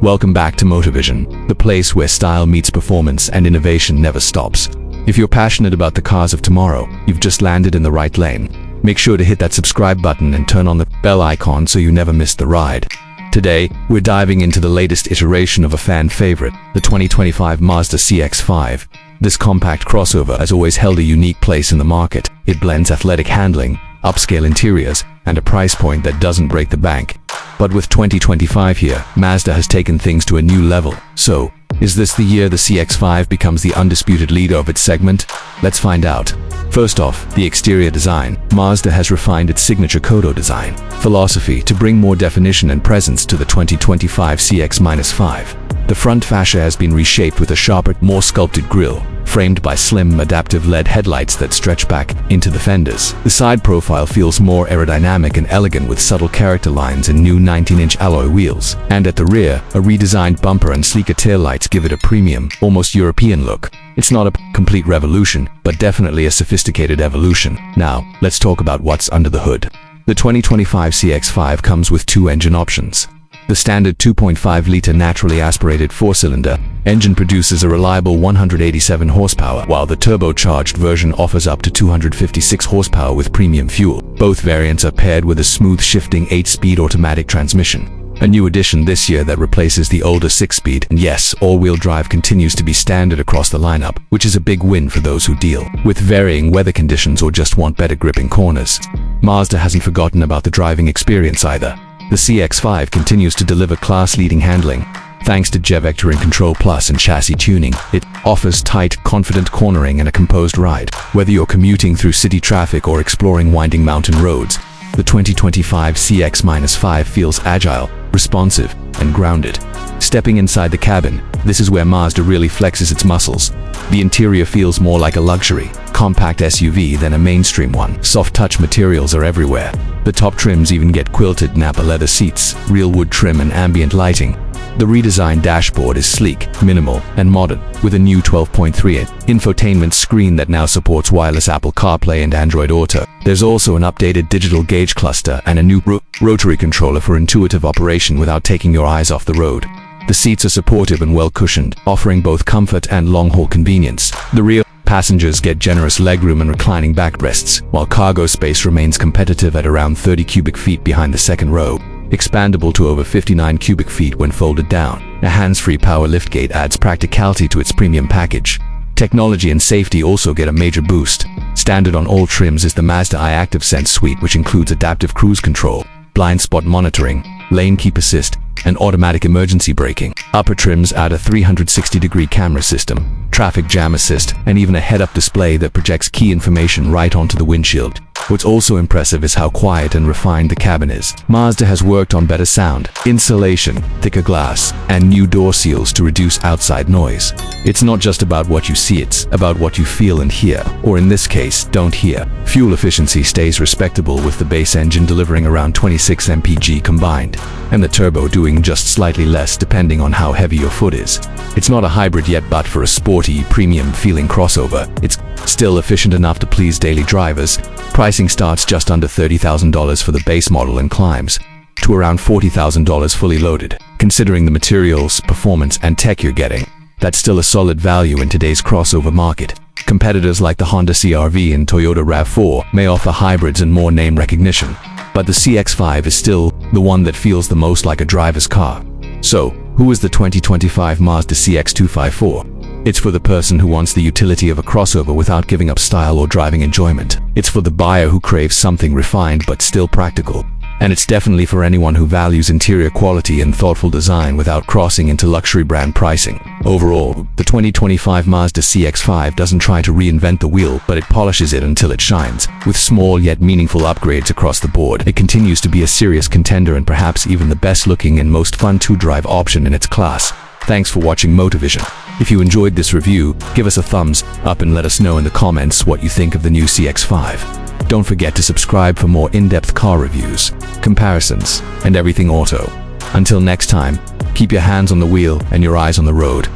Welcome back to Moter Vision, the place where style meets performance and innovation never stops. If you're passionate about the cars of tomorrow, you've just landed in the right lane. Make sure to hit that subscribe button and turn on the bell icon so you never miss the ride. Today, we're diving into the latest iteration of a fan favorite, the 2025 Mazda CX-5. This compact crossover has always held a unique place in the market. It blends athletic handling, upscale interiors, and a price point that doesn't break the bank. But with 2025 here, Mazda has taken things to a new level. So, is this the year the CX-5 becomes the undisputed leader of its segment? Let's find out. First off, the exterior design. Mazda has refined its signature Kodo design philosophy to bring more definition and presence to the 2025 CX-5. The front fascia has been reshaped with a sharper, more sculpted grille, framed by slim, adaptive LED headlights that stretch back into the fenders. The side profile feels more aerodynamic and elegant with subtle character lines and new 19-inch alloy wheels. And at the rear, a redesigned bumper and sleeker taillights give it a premium, almost European look. It's not a complete revolution, but definitely a sophisticated evolution. Now, let's talk about what's under the hood. The 2025 CX-5 comes with two engine options. The standard 2.5-liter naturally aspirated four-cylinder engine produces a reliable 187 horsepower, while the turbocharged version offers up to 256 horsepower with premium fuel. Both variants are paired with a smooth shifting 8-speed automatic transmission, a new addition this year that replaces the older 6-speed. And yes, all-wheel drive continues to be standard across the lineup, which is a big win for those who deal with varying weather conditions or just want better grip in corners. Mazda hasn't forgotten about the driving experience either. The CX-5 continues to deliver class-leading handling. Thanks to G-Vector and Control Plus and chassis tuning, it offers tight, confident cornering and a composed ride. Whether you're commuting through city traffic or exploring winding mountain roads, the 2025 CX-5 feels agile, responsive, and grounded. Stepping inside the cabin, this is where Mazda really flexes its muscles. The interior feels more like a luxury, compact SUV than a mainstream one. Soft touch materials are everywhere. The top trims even get quilted Napa leather seats, real wood trim and ambient lighting. The redesigned dashboard is sleek, minimal, and modern, with a new 12.3-inch infotainment screen that now supports wireless Apple CarPlay and Android Auto. There's also an updated digital gauge cluster and a new rotary controller for intuitive operation without taking your eyes off the road. The seats are supportive and well cushioned, offering both comfort and long-haul convenience. The rear passengers get generous legroom and reclining backrests, while cargo space remains competitive at around 30 cubic feet behind the second row, expandable to over 59 cubic feet when folded down. A hands-free power liftgate adds practicality to its premium package. Technology and safety also get a major boost. Standard on all trims is the Mazda iActive Sense suite, which includes adaptive cruise control, blind spot monitoring, lane keep assist, and automatic emergency braking. Upper trims add a 360-degree camera system, traffic jam assist, and even a head-up display that projects key information right onto the windshield. What's also impressive is how quiet and refined the cabin is. Mazda has worked on better sound, insulation, thicker glass, and new door seals to reduce outside noise. It's not just about what you see, it's about what you feel and hear, or in this case, don't hear. Fuel efficiency stays respectable with the base engine delivering around 26 mpg combined, and the turbo doing just slightly less depending on how heavy your foot is. It's not a hybrid yet, but for a sporty, premium-feeling crossover, it's still efficient enough to please daily drivers. Pricing starts just under $30,000 for the base model and climbs to around $40,000 fully loaded. Considering the materials, performance, and tech you're getting, that's still a solid value in today's crossover market. Competitors like the Honda CR-V and Toyota RAV4 may offer hybrids and more name recognition, but the CX-5 is still the one that feels the most like a driver's car. So, who is the 2025 Mazda CX-5 for? It's for the person who wants the utility of a crossover without giving up style or driving enjoyment. It's for the buyer who craves something refined but still practical. And it's definitely for anyone who values interior quality and thoughtful design without crossing into luxury brand pricing. Overall, the 2025 Mazda CX-5 doesn't try to reinvent the wheel, but it polishes it until it shines. With small yet meaningful upgrades across the board, it continues to be a serious contender and perhaps even the best-looking and most fun to-drive option in its class. Thanks for watching Moter Vision. If you enjoyed this review, give us a thumbs up and let us know in the comments what you think of the new CX-5. Don't forget to subscribe for more in-depth car reviews, comparisons, and everything auto. Until next time, keep your hands on the wheel and your eyes on the road.